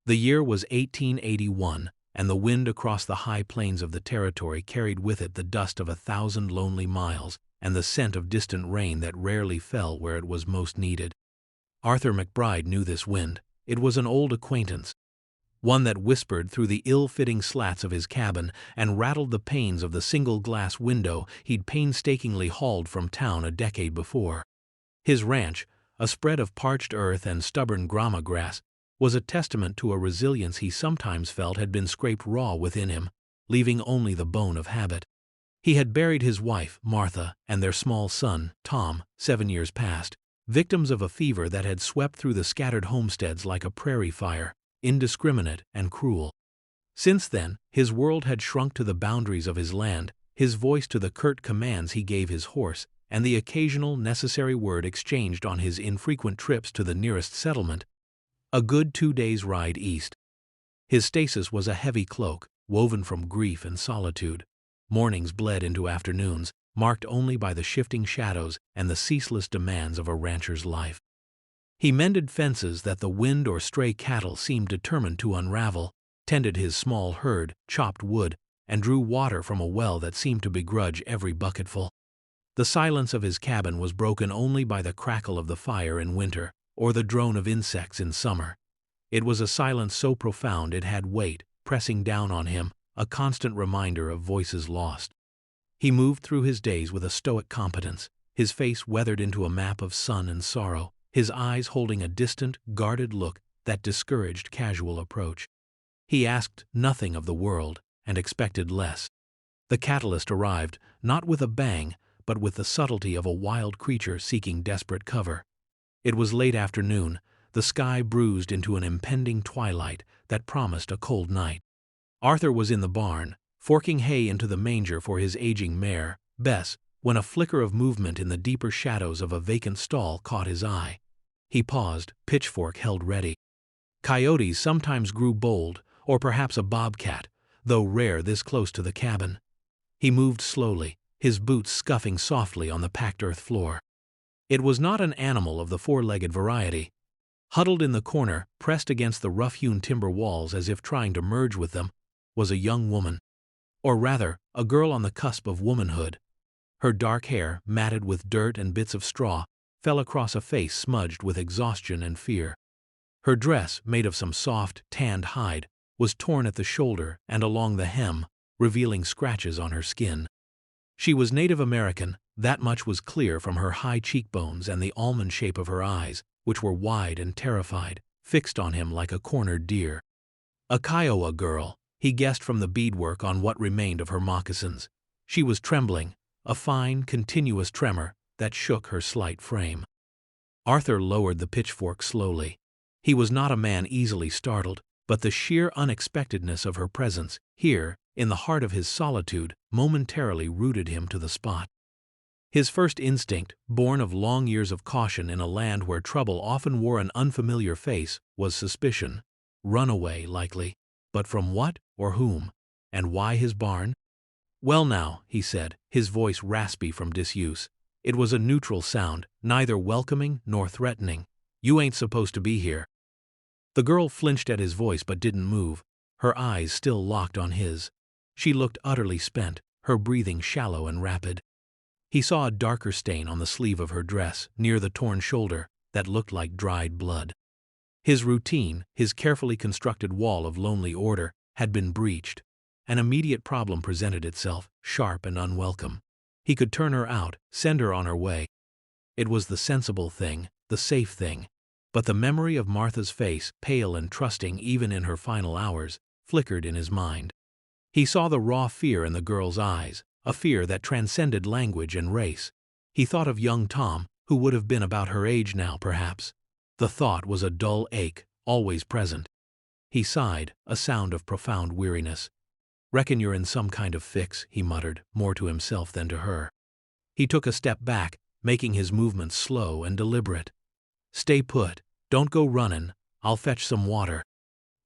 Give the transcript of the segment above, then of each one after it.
The year was 1881, and the wind across the high plains of the territory carried with it the dust of 1,000 lonely miles and the scent of distant rain that rarely fell where it was most needed. Arthur McBride knew this wind. It was an old acquaintance, one that whispered through the ill-fitting slats of his cabin and rattled the panes of the single-glass window he'd painstakingly hauled from town a decade before. His ranch, a spread of parched earth and stubborn grama grass, was a testament to a resilience he sometimes felt had been scraped raw within him, leaving only the bone of habit. He had buried his wife, Martha, and their small son, Tom, 7 years past, victims of a fever that had swept through the scattered homesteads like a prairie fire, indiscriminate and cruel. Since then, his world had shrunk to the boundaries of his land, his voice to the curt commands he gave his horse, and the occasional necessary word exchanged on his infrequent trips to the nearest settlement, a good 2 days' ride east. His stasis was a heavy cloak, woven from grief and solitude. Mornings bled into afternoons, marked only by the shifting shadows and the ceaseless demands of a rancher's life. He mended fences that the wind or stray cattle seemed determined to unravel, tended his small herd, chopped wood, and drew water from a well that seemed to begrudge every bucketful. The silence of his cabin was broken only by the crackle of the fire in winter, or the drone of insects in summer. It was a silence so profound it had weight, pressing down on him, a constant reminder of voices lost. He moved through his days with a stoic competence, his face weathered into a map of sun and sorrow, his eyes holding a distant, guarded look that discouraged casual approach. He asked nothing of the world and expected less. The catalyst arrived, not with a bang, but with the subtlety of a wild creature seeking desperate cover. It was late afternoon, the sky bruised into an impending twilight that promised a cold night. Arthur was in the barn, forking hay into the manger for his aging mare, Bess, when a flicker of movement in the deeper shadows of a vacant stall caught his eye. He paused, pitchfork held ready. Coyotes sometimes grew bold, or perhaps a bobcat, though rare this close to the cabin. He moved slowly, his boots scuffing softly on the packed earth floor. It was not an animal of the four-legged variety. Huddled in the corner, pressed against the rough-hewn timber walls as if trying to merge with them, was a young woman. Or rather, a girl on the cusp of womanhood. Her dark hair, matted with dirt and bits of straw, fell across a face smudged with exhaustion and fear. Her dress, made of some soft, tanned hide, was torn at the shoulder and along the hem, revealing scratches on her skin. She was Native American, that much was clear from her high cheekbones and the almond shape of her eyes, which were wide and terrified, fixed on him like a cornered deer. A Kiowa girl, he guessed from the beadwork on what remained of her moccasins. She was trembling, a fine, continuous tremor that shook her slight frame. Arthur lowered the pitchfork slowly. He was not a man easily startled, but the sheer unexpectedness of her presence, here, in the heart of his solitude, momentarily rooted him to the spot. His first instinct, born of long years of caution in a land where trouble often wore an unfamiliar face, was suspicion. Runaway, likely. But from what, or whom? And why his barn? "Well now," he said, his voice raspy from disuse. It was a neutral sound, neither welcoming nor threatening. "You ain't supposed to be here." The girl flinched at his voice but didn't move, her eyes still locked on his. She looked utterly spent, her breathing shallow and rapid. He saw a darker stain on the sleeve of her dress, near the torn shoulder, that looked like dried blood. His routine, his carefully constructed wall of lonely order, had been breached. An immediate problem presented itself, sharp and unwelcome. He could turn her out, send her on her way. It was the sensible thing, the safe thing. But the memory of Martha's face, pale and trusting even in her final hours, flickered in his mind. He saw the raw fear in the girl's eyes, a fear that transcended language and race. He thought of young Tom, who would have been about her age now, perhaps. The thought was a dull ache, always present. He sighed, a sound of profound weariness. "Reckon you're in some kind of fix," he muttered, more to himself than to her. He took a step back, making his movements slow and deliberate. "Stay put. Don't go runnin'. I'll fetch some water."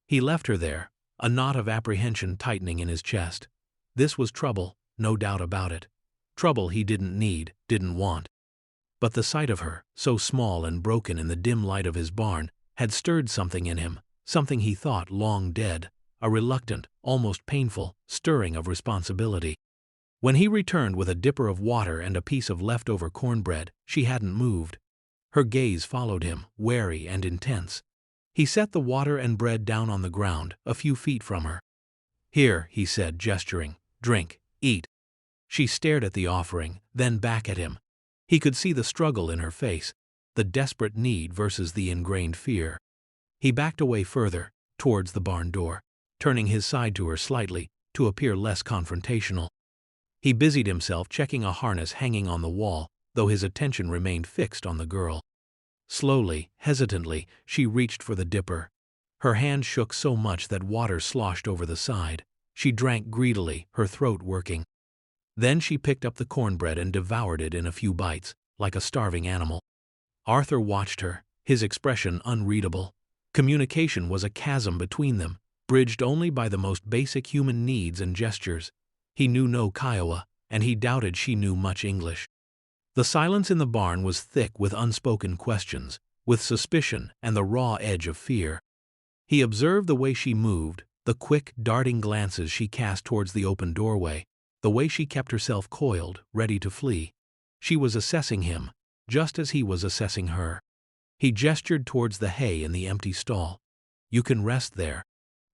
He left her there, a knot of apprehension tightening in his chest. This was trouble, no doubt about it. Trouble he didn't need, didn't want. But the sight of her, so small and broken in the dim light of his barn, had stirred something in him, something he thought long dead, a reluctant, almost painful, stirring of responsibility. When he returned with a dipper of water and a piece of leftover cornbread, she hadn't moved. Her gaze followed him, wary and intense. He set the water and bread down on the ground, a few feet from her. "Here," he said, gesturing. "Drink, eat." She stared at the offering, then back at him. He could see the struggle in her face, the desperate need versus the ingrained fear. He backed away further, towards the barn door, turning his side to her slightly, to appear less confrontational. He busied himself checking a harness hanging on the wall, though his attention remained fixed on the girl. Slowly, hesitantly, she reached for the dipper. Her hand shook so much that water sloshed over the side. She drank greedily, her throat working. Then she picked up the cornbread and devoured it in a few bites, like a starving animal. Arthur watched her, his expression unreadable. Communication was a chasm between them, bridged only by the most basic human needs and gestures. He knew no Kiowa, and he doubted she knew much English. The silence in the barn was thick with unspoken questions, with suspicion and the raw edge of fear. He observed the way she moved, the quick, darting glances she cast towards the open doorway, the way she kept herself coiled, ready to flee. She was assessing him, just as he was assessing her. He gestured towards the hay in the empty stall. "You can rest there,"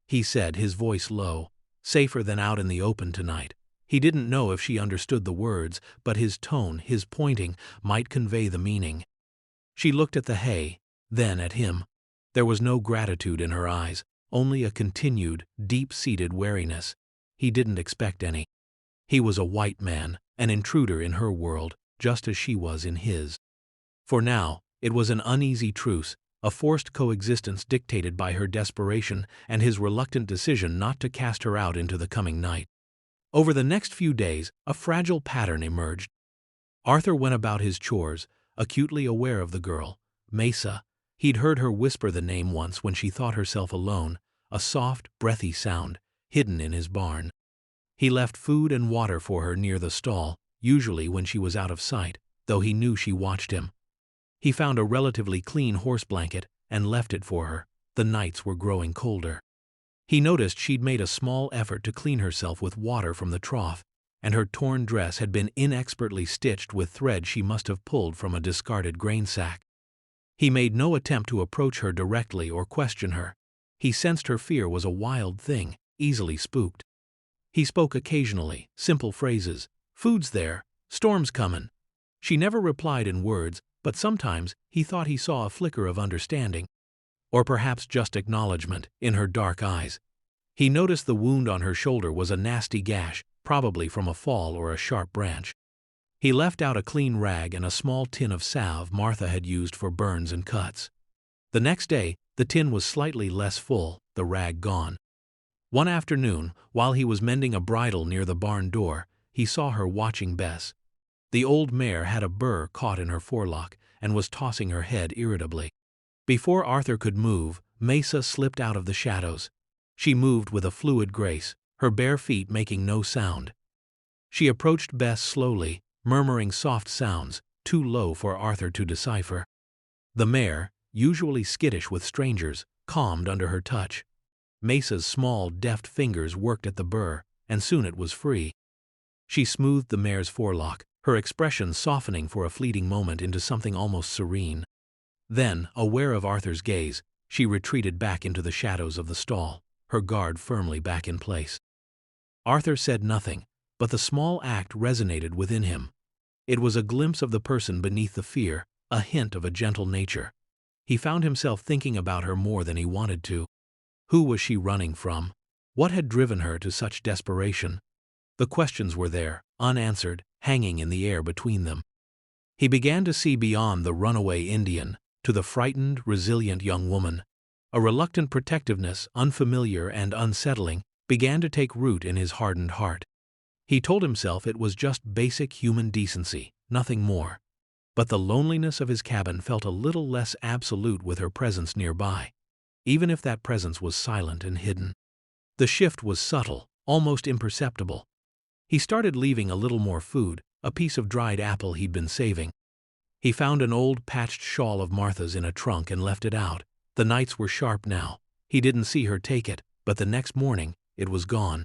he said, his voice low. "Safer than out in the open tonight." He didn't know if she understood the words, but his tone, his pointing, might convey the meaning. She looked at the hay, then at him. There was no gratitude in her eyes, only a continued, deep-seated wariness. He didn't expect any. He was a white man, an intruder in her world, just as she was in his. For now, it was an uneasy truce, a forced coexistence dictated by her desperation and his reluctant decision not to cast her out into the coming night. Over the next few days, a fragile pattern emerged. Arthur went about his chores, acutely aware of the girl, Maysa. He'd heard her whisper the name once when she thought herself alone, a soft, breathy sound, hidden in his barn. He left food and water for her near the stall, usually when she was out of sight, though he knew she watched him. He found a relatively clean horse blanket and left it for her. The nights were growing colder. He noticed she'd made a small effort to clean herself with water from the trough, and her torn dress had been inexpertly stitched with thread she must have pulled from a discarded grain sack. He made no attempt to approach her directly or question her. He sensed her fear was a wild thing, easily spooked. He spoke occasionally, simple phrases. "Food's there, storm's comin'." She never replied in words, but sometimes he thought he saw a flicker of understanding, or perhaps just acknowledgement, in her dark eyes. He noticed the wound on her shoulder was a nasty gash, probably from a fall or a sharp branch. He left out a clean rag and a small tin of salve Martha had used for burns and cuts. The next day, the tin was slightly less full, the rag gone. One afternoon, while he was mending a bridle near the barn door, he saw her watching Bess. The old mare had a burr caught in her forelock and was tossing her head irritably. Before Arthur could move, Maysa slipped out of the shadows. She moved with a fluid grace, her bare feet making no sound. She approached Bess slowly, murmuring soft sounds, too low for Arthur to decipher. The mare, usually skittish with strangers, calmed under her touch. Maysa's small, deft fingers worked at the burr, and soon it was free. She smoothed the mare's forelock, her expression softening for a fleeting moment into something almost serene. Then, aware of Arthur's gaze, she retreated back into the shadows of the stall, her guard firmly back in place. Arthur said nothing, but the small act resonated within him. It was a glimpse of the person beneath the fear, a hint of a gentle nature. He found himself thinking about her more than he wanted to. Who was she running from? What had driven her to such desperation? The questions were there, unanswered, hanging in the air between them. He began to see beyond the runaway Indian, to the frightened, resilient young woman. A reluctant protectiveness, unfamiliar and unsettling, began to take root in his hardened heart. He told himself it was just basic human decency, nothing more. But the loneliness of his cabin felt a little less absolute with her presence nearby, even if that presence was silent and hidden. The shift was subtle, almost imperceptible. He started leaving a little more food, a piece of dried apple he'd been saving. He found an old patched shawl of Martha's in a trunk and left it out. The nights were sharp now, He didn't see her take it, but the next morning, it was gone.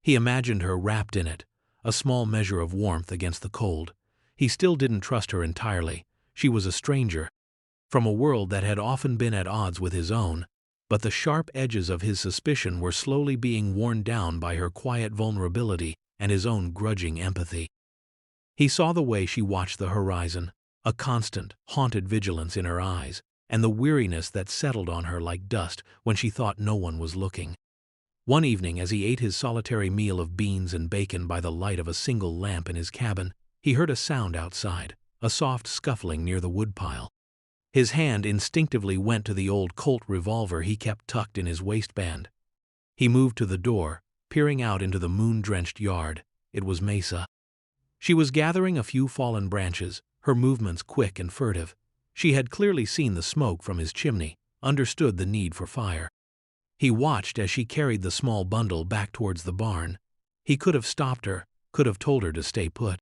He imagined her wrapped in it, a small measure of warmth against the cold. He still didn't trust her entirely. She was a stranger, from a world that had often been at odds with his own, but the sharp edges of his suspicion were slowly being worn down by her quiet vulnerability and his own grudging empathy. He saw the way she watched the horizon, a constant, haunted vigilance in her eyes, and the weariness that settled on her like dust when she thought no one was looking. One evening, as he ate his solitary meal of beans and bacon by the light of a single lamp in his cabin, he heard a sound outside, a soft scuffling near the woodpile. His hand instinctively went to the old Colt revolver he kept tucked in his waistband. He moved to the door, peering out into the moon-drenched yard. It was Maysa. She was gathering a few fallen branches, her movements quick and furtive. She had clearly seen the smoke from his chimney, understood the need for fire. He watched as she carried the small bundle back towards the barn. He could have stopped her, could have told her to stay put.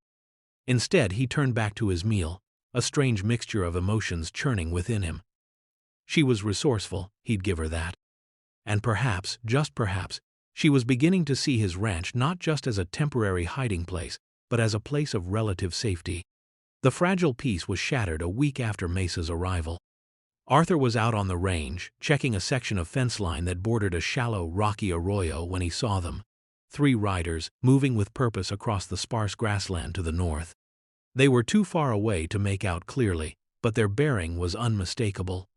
Instead, he turned back to his meal, a strange mixture of emotions churning within him. She was resourceful, he'd give her that. And perhaps, just perhaps, she was beginning to see his ranch not just as a temporary hiding place, but as a place of relative safety. The fragile peace was shattered a week after Maysa's arrival. Arthur was out on the range, checking a section of fence line that bordered a shallow, rocky arroyo when he saw them. 3 riders, moving with purpose across the sparse grassland to the north. They were too far away to make out clearly, but their bearing was unmistakable.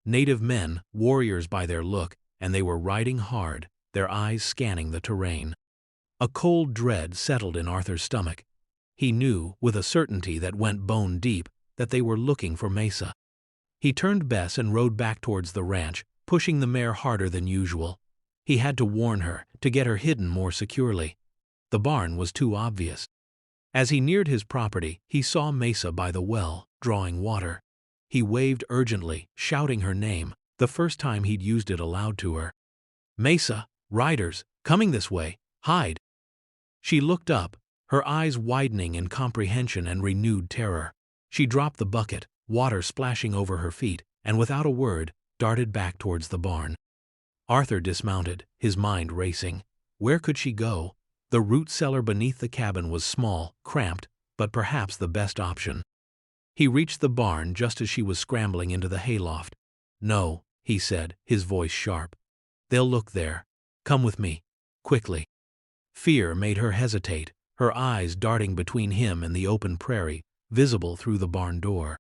Native men, warriors by their look, and they were riding hard, their eyes scanning the terrain. A cold dread settled in Arthur's stomach. He knew, with a certainty that went bone deep, that they were looking for Maysa. He turned Bess and rode back towards the ranch, pushing the mare harder than usual. He had to warn her, to get her hidden more securely. The barn was too obvious. As he neared his property, he saw Maysa by the well, drawing water. He waved urgently, shouting her name, the first time he'd used it aloud to her. "Maysa, riders, coming this way, hide!" She looked up, her eyes widening in comprehension and renewed terror. She dropped the bucket, water splashing over her feet, and without a word, darted back towards the barn. Arthur dismounted, his mind racing. Where could she go? The root cellar beneath the cabin was small, cramped, but perhaps the best option. He reached the barn just as she was scrambling into the hayloft. "No," he said, his voice sharp. "They'll look there. Come with me. Quickly." Fear made her hesitate, her eyes darting between him and the open prairie, visible through the barn door.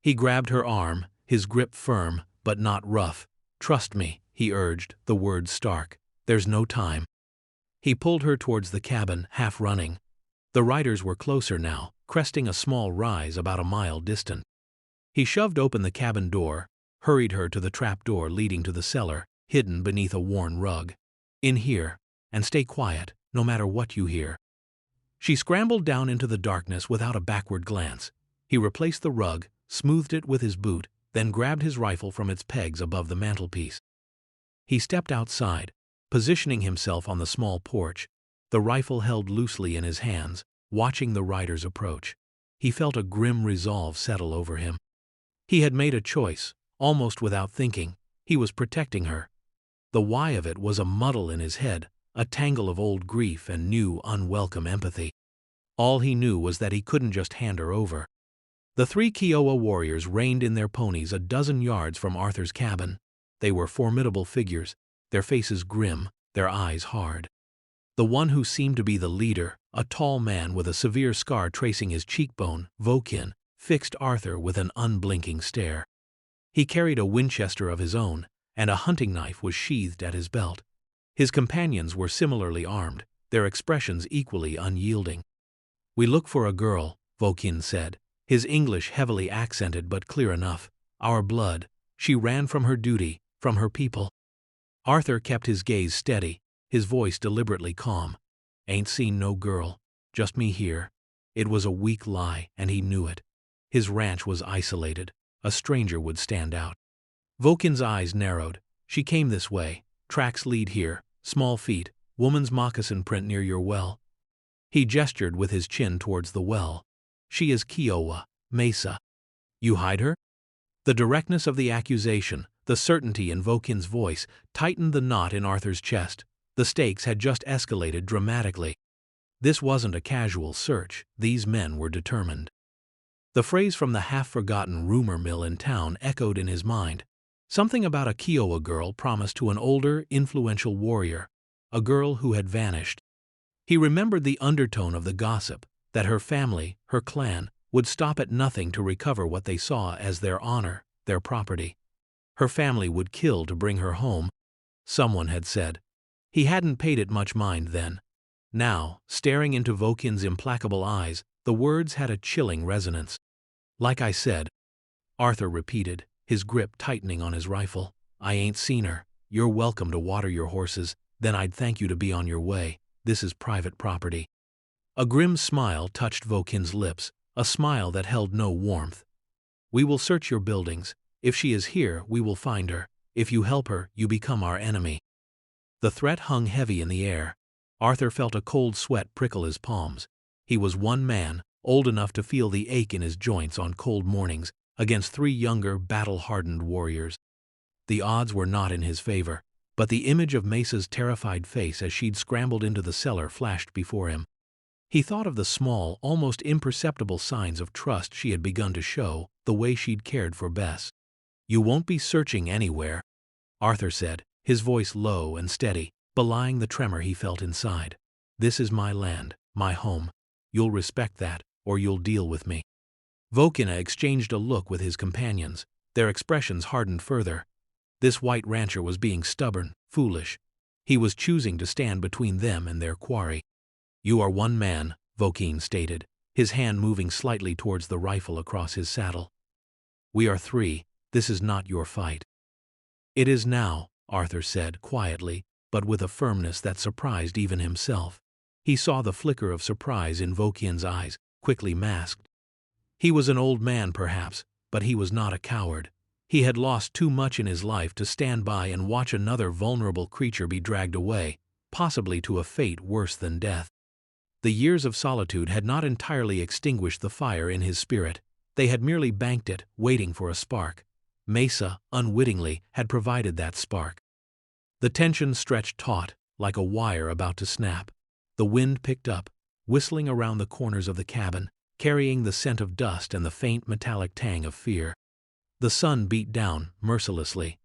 He grabbed her arm, his grip firm, but not rough. "Trust me," he urged, the words stark. "There's no time." He pulled her towards the cabin, half running. The riders were closer now, cresting a small rise about a mile distant. He shoved open the cabin door, hurried her to the trap door leading to the cellar, hidden beneath a worn rug. "In here, and stay quiet, no matter what you hear." She scrambled down into the darkness without a backward glance. He replaced the rug, smoothed it with his boot, then grabbed his rifle from its pegs above the mantelpiece. He stepped outside, positioning himself on the small porch, the rifle held loosely in his hands, watching the riders approach. He felt a grim resolve settle over him. He had made a choice, almost without thinking. He was protecting her. The why of it was a muddle in his head, a tangle of old grief and new, unwelcome empathy. All he knew was that he couldn't just hand her over. The 3 Kiowa warriors reined in their ponies a dozen yards from Arthur's cabin. They were formidable figures, their faces grim, their eyes hard. The one who seemed to be the leader, a tall man with a severe scar tracing his cheekbone, Vohkinne, fixed Arthur with an unblinking stare. He carried a Winchester of his own, and a hunting knife was sheathed at his belt. His companions were similarly armed, their expressions equally unyielding. "We look for a girl," Vohkinne said, his English heavily accented but clear enough. "Our blood. She ran from her duty, from her people." Arthur kept his gaze steady, his voice deliberately calm. "Ain't seen no girl. Just me here." It was a weak lie, and he knew it. His ranch was isolated. A stranger would stand out. Vohkinne's eyes narrowed. "She came this way. Tracks lead here. Small feet. Woman's moccasin print near your well." He gestured with his chin towards the well. "She is Kiowa, Maysa." "You hide her?" The directness of the accusation, The certainty in Vohkinne's voice tightened the knot in Arthur's chest. The stakes had just escalated dramatically. This wasn't a casual search. These men were determined. The phrase from the half-forgotten rumor mill in town echoed in his mind. Something about a Kiowa girl promised to an older, influential warrior, a girl who had vanished. He remembered the undertone of the gossip, that her family, her clan, would stop at nothing to recover what they saw as their honor, their property. Her family would kill to bring her home, someone had said. He hadn't paid it much mind then. Now, staring into Vohkinne's implacable eyes, the words had a chilling resonance. "Like I said," Arthur repeated, his grip tightening on his rifle. "I ain't seen her. You're welcome to water your horses, then I'd thank you to be on your way. This is private property." A grim smile touched Vohkinne's lips, a smile that held no warmth. "We will search your buildings. If she is here, we will find her. If you help her, you become our enemy." The threat hung heavy in the air. Arthur felt a cold sweat prickle his palms. He was one man, old enough to feel the ache in his joints on cold mornings, against three younger, battle-hardened warriors. The odds were not in his favor, but the image of Maysa's terrified face as she'd scrambled into the cellar flashed before him. He thought of the small, almost imperceptible signs of trust she had begun to show, the way she'd cared for Bess. "You won't be searching anywhere," Arthur said, his voice low and steady, belying the tremor he felt inside. "This is my land, my home. You'll respect that, or you'll deal with me." Vohkinne exchanged a look with his companions. Their expressions hardened further. This white rancher was being stubborn, foolish. He was choosing to stand between them and their quarry. "You are one man," Vohkinne stated, his hand moving slightly towards the rifle across his saddle. "We are three. This is not your fight." "It is now," Arthur said quietly, but with a firmness that surprised even himself. He saw the flicker of surprise in Vohkinne's eyes, quickly masked. He was an old man perhaps, but he was not a coward. He had lost too much in his life to stand by and watch another vulnerable creature be dragged away, possibly to a fate worse than death. The years of solitude had not entirely extinguished the fire in his spirit. They had merely banked it, waiting for a spark. Maysa, unwittingly, had provided that spark. The tension stretched taut, like a wire about to snap. The wind picked up, whistling around the corners of the cabin, carrying the scent of dust and the faint metallic tang of fear. The sun beat down, mercilessly.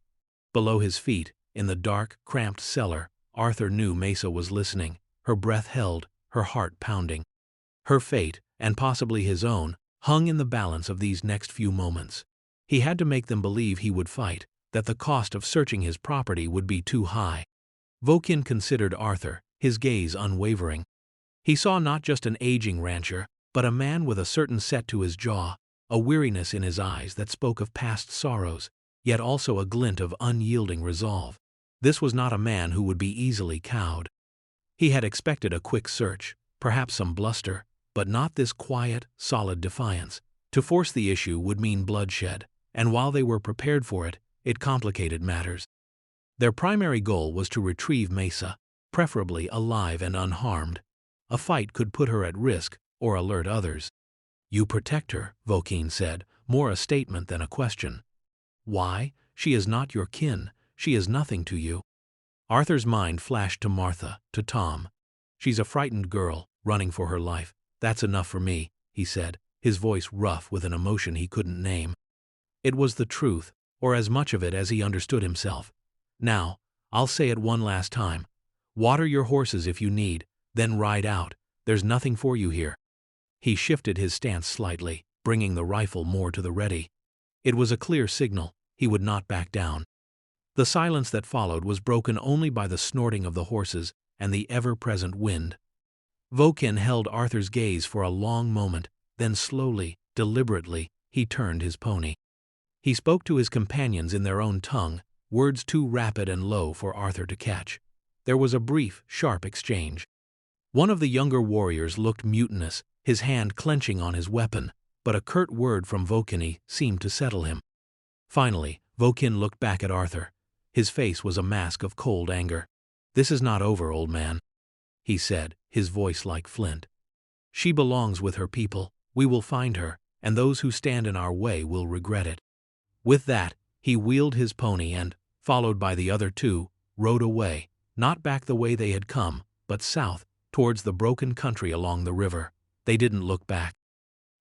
Below his feet, in the dark, cramped cellar, Arthur knew Maysa was listening, her breath held, her heart pounding. Her fate, and possibly his own, hung in the balance of these next few moments. He had to make them believe he would fight, that the cost of searching his property would be too high. Vohkinne considered Arthur, his gaze unwavering. He saw not just an aging rancher, but a man with a certain set to his jaw, a weariness in his eyes that spoke of past sorrows, yet also a glint of unyielding resolve. This was not a man who would be easily cowed. He had expected a quick search, perhaps some bluster, but not this quiet, solid defiance. To force the issue would mean bloodshed, and while they were prepared for it, it complicated matters. Their primary goal was to retrieve Maysa, preferably alive and unharmed. A fight could put her at risk, or alert others. "You protect her," Vohkinne said, more a statement than a question. "Why? She is not your kin. She is nothing to you." Arthur's mind flashed to Martha, to Tom. "She's a frightened girl, running for her life. That's enough for me," he said, his voice rough with an emotion he couldn't name. It was the truth, or as much of it as he understood himself. "Now, I'll say it one last time. Water your horses if you need, then ride out. There's nothing for you here." He shifted his stance slightly, bringing the rifle more to the ready. It was a clear signal. He would not back down. The silence that followed was broken only by the snorting of the horses and the ever-present wind. Vohkinne held Arthur's gaze for a long moment, then slowly, deliberately, he turned his pony. He spoke to his companions in their own tongue, words too rapid and low for Arthur to catch. There was a brief, sharp exchange. One of the younger warriors looked mutinous, his hand clenching on his weapon, but a curt word from Vohkinne seemed to settle him. Finally, Vohkinne looked back at Arthur. His face was a mask of cold anger. "This is not over, old man," he said, his voice like flint. "She belongs with her people. We will find her, and those who stand in our way will regret it." With that, He wheeled his pony and, followed by the other two, rode away, not back the way they had come, but south, towards the broken country along the river. They didn't look back.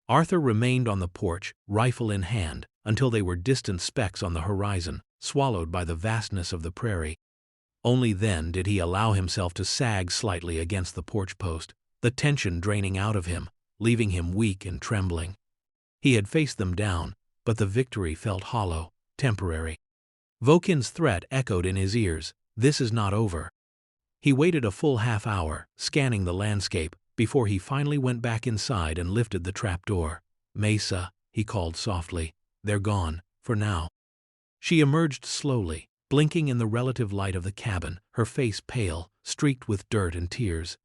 Arthur remained on the porch, rifle in hand, until they were distant specks on the horizon, swallowed by the vastness of the prairie. Only then did he allow himself to sag slightly against the porch post, the tension draining out of him, leaving him weak and trembling. He had faced them down, but the victory felt hollow, temporary. Vohkinne's threat echoed in his ears, "This is not over." He waited a full half-hour, scanning the landscape, before he finally went back inside and lifted the trapdoor. "Maysa," he called softly, "they're gone, for now." She emerged slowly, blinking in the relative light of the cabin, her face pale, streaked with dirt and tears.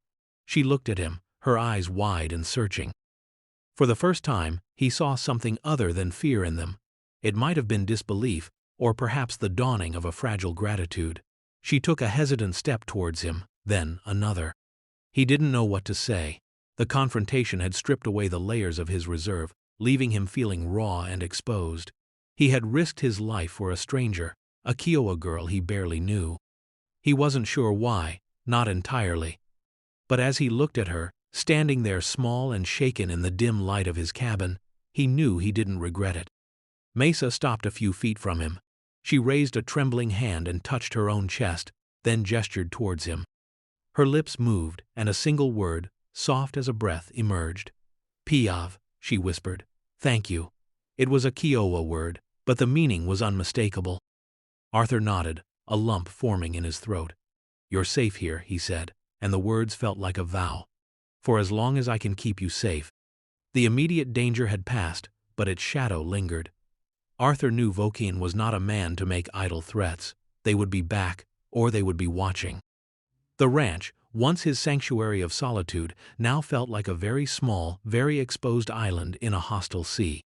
She looked at him, her eyes wide and searching. For the first time, he saw something other than fear in them. It might have been disbelief, or perhaps the dawning of a fragile gratitude. She took a hesitant step towards him, then another. He didn't know what to say. The confrontation had stripped away the layers of his reserve, leaving him feeling raw and exposed. He had risked his life for a stranger, a Kiowa girl he barely knew. He wasn't sure why, not entirely. But as he looked at her, standing there small and shaken in the dim light of his cabin, he knew he didn't regret it. Maysa stopped a few feet from him. She raised a trembling hand and touched her own chest, then gestured towards him. Her lips moved, and a single word, soft as a breath, emerged. "Piav," she whispered. "Thank you." It was a Kiowa word, but the meaning was unmistakable. Arthur nodded, a lump forming in his throat. "You're safe here," he said, and the words felt like a vow. "For as long as I can keep you safe." The immediate danger had passed, but its shadow lingered. Arthur knew Vohkinne was not a man to make idle threats. They would be back, or they would be watching. The ranch, once his sanctuary of solitude, now felt like a very small, very exposed island in a hostile sea.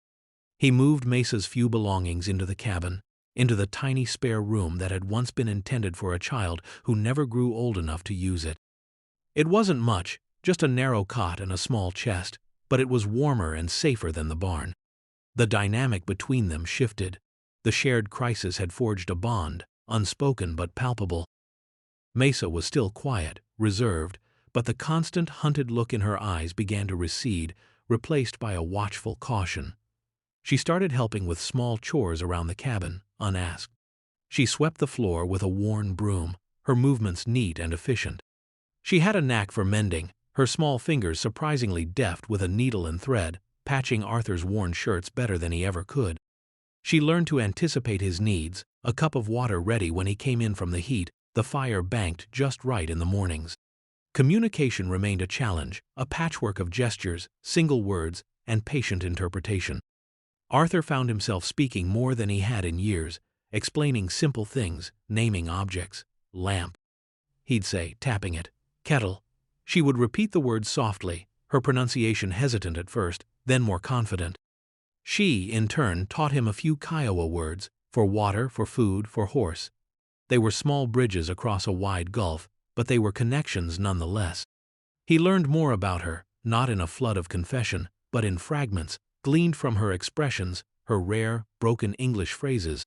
He moved Maysa's few belongings into the cabin, into the tiny spare room that had once been intended for a child who never grew old enough to use it. It wasn't much, just a narrow cot and a small chest, but it was warmer and safer than the barn. The dynamic between them shifted. The shared crisis had forged a bond, unspoken but palpable. Maysa was still quiet, reserved, but the constant hunted look in her eyes began to recede, replaced by a watchful caution. She started helping with small chores around the cabin, unasked. She swept the floor with a worn broom, her movements neat and efficient. She had a knack for mending, her small fingers surprisingly deft with a needle and thread, patching Arthur's worn shirts better than he ever could. She learned to anticipate his needs, a cup of water ready when he came in from the heat, the fire banked just right in the mornings. Communication remained a challenge, a patchwork of gestures, single words, and patient interpretation. Arthur found himself speaking more than he had in years, explaining simple things, naming objects. "Lamp," he'd say, tapping it. "Kettle." She would repeat the words softly, her pronunciation hesitant at first, then more confident. She, in turn, taught him a few Kiowa words, for water, for food, for horse. They were small bridges across a wide gulf, but they were connections nonetheless. He learned more about her, not in a flood of confession, but in fragments, gleaned from her expressions, her rare, broken English phrases,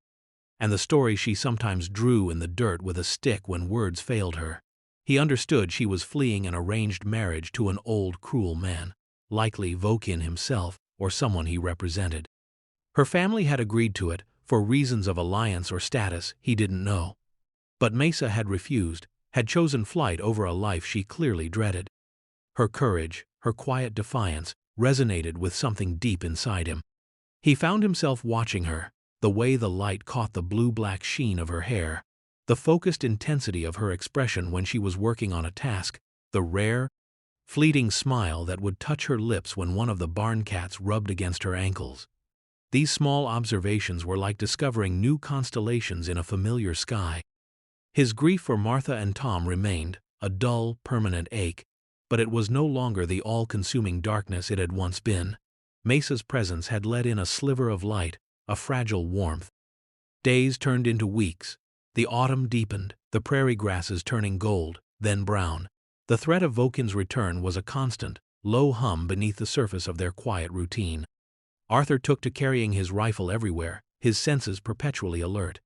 and the stories she sometimes drew in the dirt with a stick when words failed her. He understood she was fleeing an arranged marriage to an old, cruel man, likely Vohkinne himself or someone he represented. Her family had agreed to it, for reasons of alliance or status he didn't know. But Maysa had refused, had chosen flight over a life she clearly dreaded. Her courage, her quiet defiance, resonated with something deep inside him. He found himself watching her, the way the light caught the blue-black sheen of her hair, the focused intensity of her expression when she was working on a task, the rare, fleeting smile that would touch her lips when one of the barn cats rubbed against her ankles. These small observations were like discovering new constellations in a familiar sky. His grief for Martha and Tom remained, a dull, permanent ache, but it was no longer the all-consuming darkness it had once been. Maysa's presence had let in a sliver of light, a fragile warmth. Days turned into weeks. The autumn deepened, the prairie grasses turning gold, then brown. The threat of Vohkinne's return was a constant, low hum beneath the surface of their quiet routine. Arthur took to carrying his rifle everywhere, his senses perpetually alert.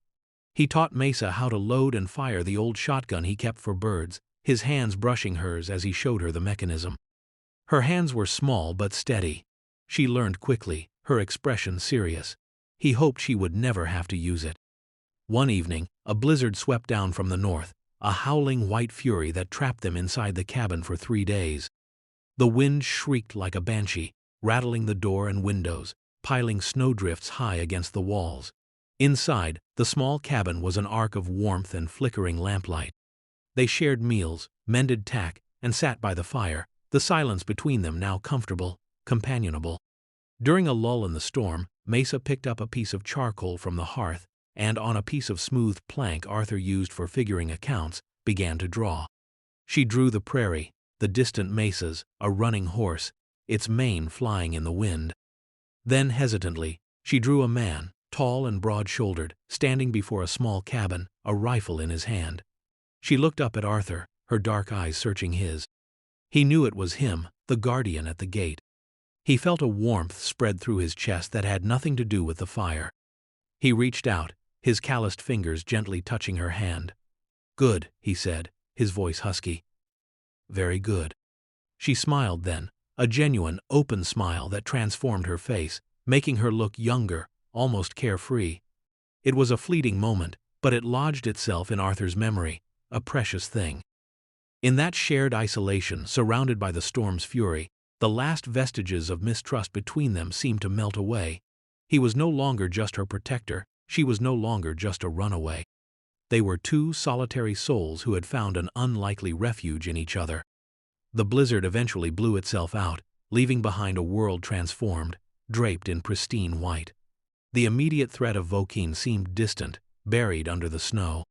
He taught Maysa how to load and fire the old shotgun he kept for birds, his hands brushing hers as he showed her the mechanism. Her hands were small but steady. She learned quickly, her expression serious. He hoped she would never have to use it. One evening, a blizzard swept down from the north, a howling white fury that trapped them inside the cabin for 3 days. The wind shrieked like a banshee, rattling the door and windows, piling snowdrifts high against the walls. Inside, the small cabin was an arc of warmth and flickering lamplight. They shared meals, mended tack, and sat by the fire, the silence between them now comfortable, companionable. During a lull in the storm, Maysa picked up a piece of charcoal from the hearth, and on a piece of smooth plank Arthur used for figuring accounts, began to draw. She drew the prairie, the distant mesas, a running horse, its mane flying in the wind. Then, hesitantly, she drew a man, tall and broad-shouldered, standing before a small cabin, a rifle in his hand. She looked up at Arthur, her dark eyes searching his. He knew it was him, the guardian at the gate. He felt a warmth spread through his chest that had nothing to do with the fire. He reached out, his calloused fingers gently touching her hand. "Good," he said, his voice husky. "Very good." She smiled then, a genuine, open smile that transformed her face, making her look younger, almost carefree. It was a fleeting moment, but it lodged itself in Arthur's memory, a precious thing. In that shared isolation, surrounded by the storm's fury, the last vestiges of mistrust between them seemed to melt away. He was no longer just her protector, she was no longer just a runaway. They were two solitary souls who had found an unlikely refuge in each other. The blizzard eventually blew itself out, leaving behind a world transformed, draped in pristine white. The immediate threat of Vohkinne seemed distant, buried under the snow.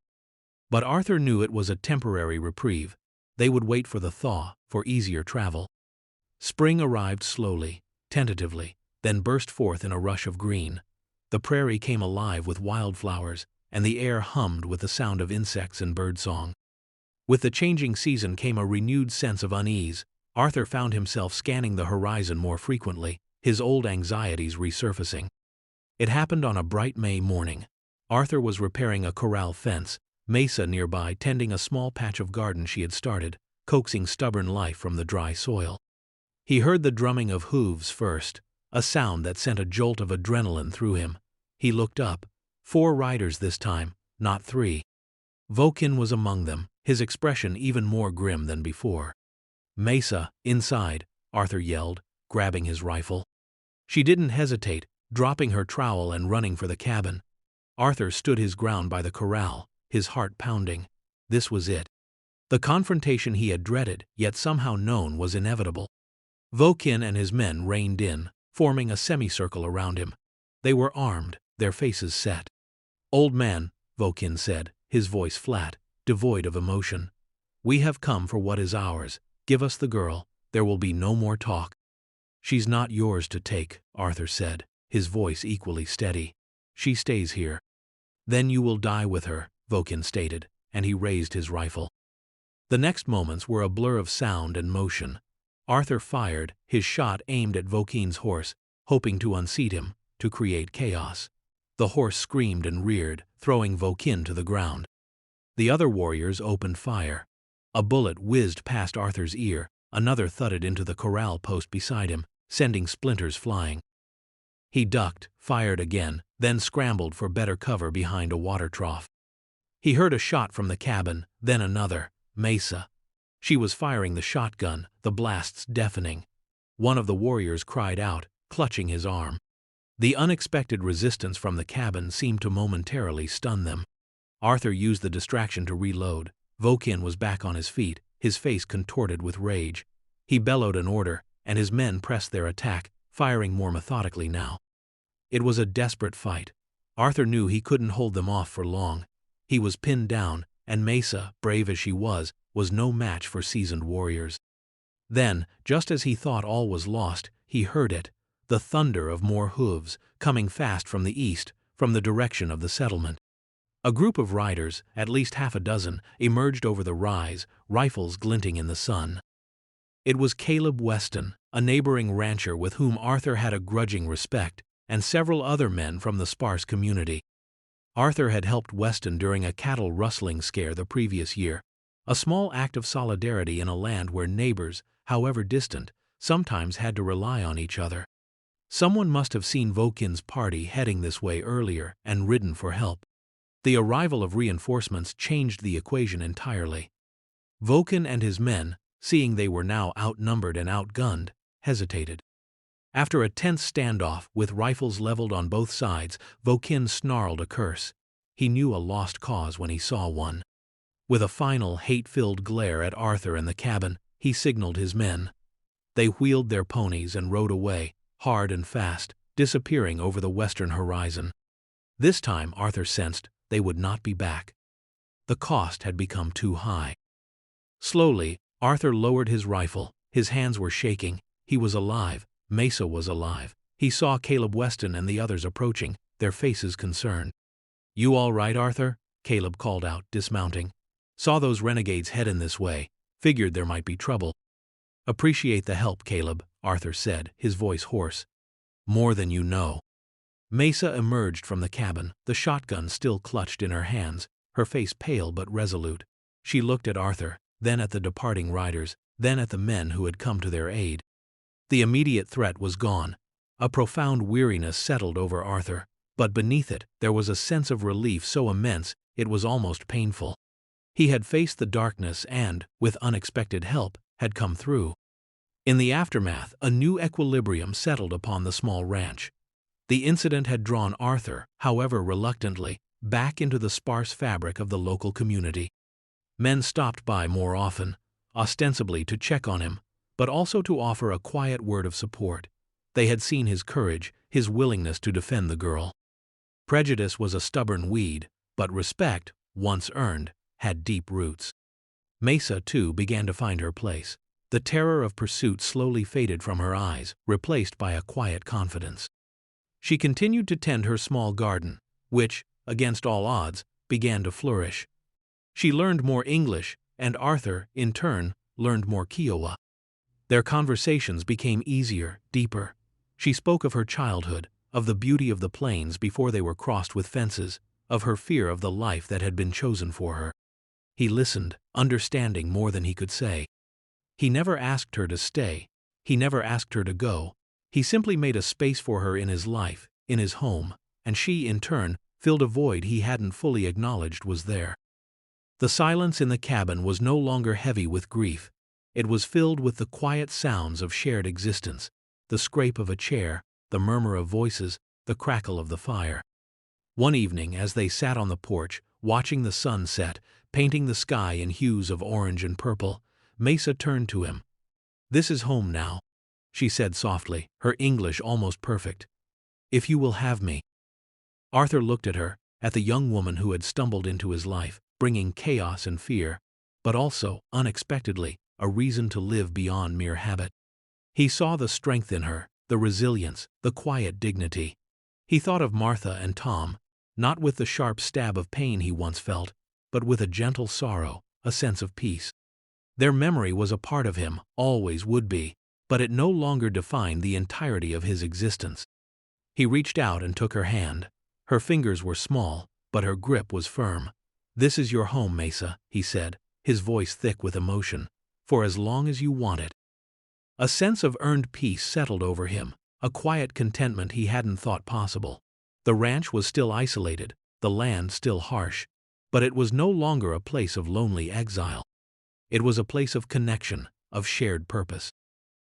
But Arthur knew it was a temporary reprieve. They would wait for the thaw, for easier travel. Spring arrived slowly, tentatively, then burst forth in a rush of green. The prairie came alive with wildflowers, and the air hummed with the sound of insects and birdsong. With the changing season came a renewed sense of unease. Arthur found himself scanning the horizon more frequently, his old anxieties resurfacing. It happened on a bright May morning. Arthur was repairing a corral fence, Maysa nearby tending a small patch of garden she had started, coaxing stubborn life from the dry soil. He heard the drumming of hooves first, a sound that sent a jolt of adrenaline through him. He looked up. 4 riders this time, not 3. Vohkinne was among them, his expression even more grim than before. "Maysa, inside," Arthur yelled, grabbing his rifle. She didn't hesitate, dropping her trowel and running for the cabin. Arthur stood his ground by the corral, his heart pounding. This was it. The confrontation he had dreaded, yet somehow known, was inevitable. Vohkinne and his men reined in, forming a semicircle around him. They were armed, their faces set. "Old man," Vohkinne said, his voice flat, devoid of emotion. "We have come for what is ours. Give us the girl. There will be no more talk." "She's not yours to take," Arthur said, his voice equally steady. "She stays here." "Then you will die with her," Vohkinne stated, and he raised his rifle. The next moments were a blur of sound and motion. Arthur fired, his shot aimed at Vohkinne's horse, hoping to unseat him, to create chaos. The horse screamed and reared, throwing Vohkinne to the ground. The other warriors opened fire. A bullet whizzed past Arthur's ear, another thudded into the corral post beside him, sending splinters flying. He ducked, fired again, then scrambled for better cover behind a water trough. He heard a shot from the cabin, then another. Maysa. She was firing the shotgun, the blasts deafening. One of the warriors cried out, clutching his arm. The unexpected resistance from the cabin seemed to momentarily stun them. Arthur used the distraction to reload. Vohkinne was back on his feet, his face contorted with rage. He bellowed an order, and his men pressed their attack, firing more methodically now. It was a desperate fight. Arthur knew he couldn't hold them off for long. He was pinned down, and Maysa, brave as she was no match for seasoned warriors. Then, just as he thought all was lost, he heard it, the thunder of more hooves, coming fast from the east, from the direction of the settlement. A group of riders, at least half a dozen, emerged over the rise, rifles glinting in the sun. It was Caleb Weston, a neighboring rancher with whom Arthur had a grudging respect, and several other men from the sparse community. Arthur had helped Weston during a cattle rustling scare the previous year, a small act of solidarity in a land where neighbors, however distant, sometimes had to rely on each other. Someone must have seen Vohkinne's party heading this way earlier and ridden for help. The arrival of reinforcements changed the equation entirely. Vohkinne and his men, seeing they were now outnumbered and outgunned, hesitated. After a tense standoff with rifles leveled on both sides, Vohkinne snarled a curse. He knew a lost cause when he saw one. With a final hate-filled glare at Arthur and the cabin, he signaled his men. They wheeled their ponies and rode away, hard and fast, disappearing over the western horizon. This time, Arthur sensed, they would not be back. The cost had become too high. Slowly, Arthur lowered his rifle. His hands were shaking. He was alive. Maysa was alive. He saw Caleb Weston and the others approaching, their faces concerned. "You all right, Arthur?" Caleb called out, dismounting. "Saw those renegades heading this way. Figured there might be trouble." "Appreciate the help, Caleb," Arthur said, his voice hoarse. "More than you know." Maysa emerged from the cabin, the shotgun still clutched in her hands, her face pale but resolute. She looked at Arthur, then at the departing riders, then at the men who had come to their aid. The immediate threat was gone. A profound weariness settled over Arthur, but beneath it there was a sense of relief so immense it was almost painful. He had faced the darkness and, with unexpected help, had come through. In the aftermath, a new equilibrium settled upon the small ranch. The incident had drawn Arthur, however reluctantly, back into the sparse fabric of the local community. Men stopped by more often, ostensibly to check on him, but also to offer a quiet word of support. They had seen his courage, his willingness to defend the girl. Prejudice was a stubborn weed, but respect, once earned, had deep roots. Maysa, too, began to find her place. The terror of pursuit slowly faded from her eyes, replaced by a quiet confidence. She continued to tend her small garden, which, against all odds, began to flourish. She learned more English, and Arthur, in turn, learned more Kiowa. Their conversations became easier, deeper. She spoke of her childhood, of the beauty of the plains before they were crossed with fences, of her fear of the life that had been chosen for her. He listened, understanding more than he could say. He never asked her to stay. He never asked her to go. He simply made a space for her in his life, in his home, and she, in turn, filled a void he hadn't fully acknowledged was there. The silence in the cabin was no longer heavy with grief. It was filled with the quiet sounds of shared existence, the scrape of a chair, the murmur of voices, the crackle of the fire. One evening, as they sat on the porch, watching the sun set, painting the sky in hues of orange and purple, Maysa turned to him. "This is home now," she said softly, her English almost perfect. "If you will have me." Arthur looked at her, at the young woman who had stumbled into his life, bringing chaos and fear, but also, unexpectedly, a reason to live beyond mere habit. He saw the strength in her, the resilience, the quiet dignity. He thought of Martha and Tom, not with the sharp stab of pain he once felt, but with a gentle sorrow, a sense of peace. Their memory was a part of him, always would be, but it no longer defined the entirety of his existence. He reached out and took her hand. Her fingers were small, but her grip was firm. "This is your home, Maysa," he said, his voice thick with emotion, "for as long as you want it." A sense of earned peace settled over him, a quiet contentment he hadn't thought possible. The ranch was still isolated, the land still harsh, but it was no longer a place of lonely exile. It was a place of connection, of shared purpose.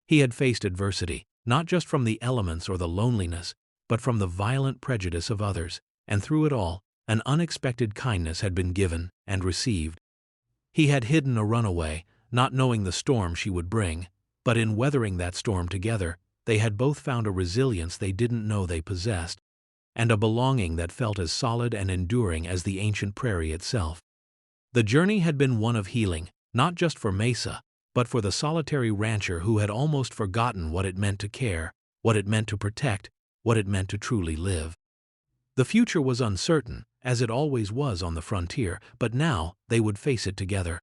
He had faced adversity, not just from the elements or the loneliness, but from the violent prejudice of others, and through it all, an unexpected kindness had been given and received. He had hidden a runaway, not knowing the storm she would bring, but in weathering that storm together, they had both found a resilience they didn't know they possessed, and a belonging that felt as solid and enduring as the ancient prairie itself. The journey had been one of healing, not just for Maysa, but for the solitary rancher who had almost forgotten what it meant to care, what it meant to protect, what it meant to truly live. The future was uncertain, as it always was on the frontier, but now they would face it together.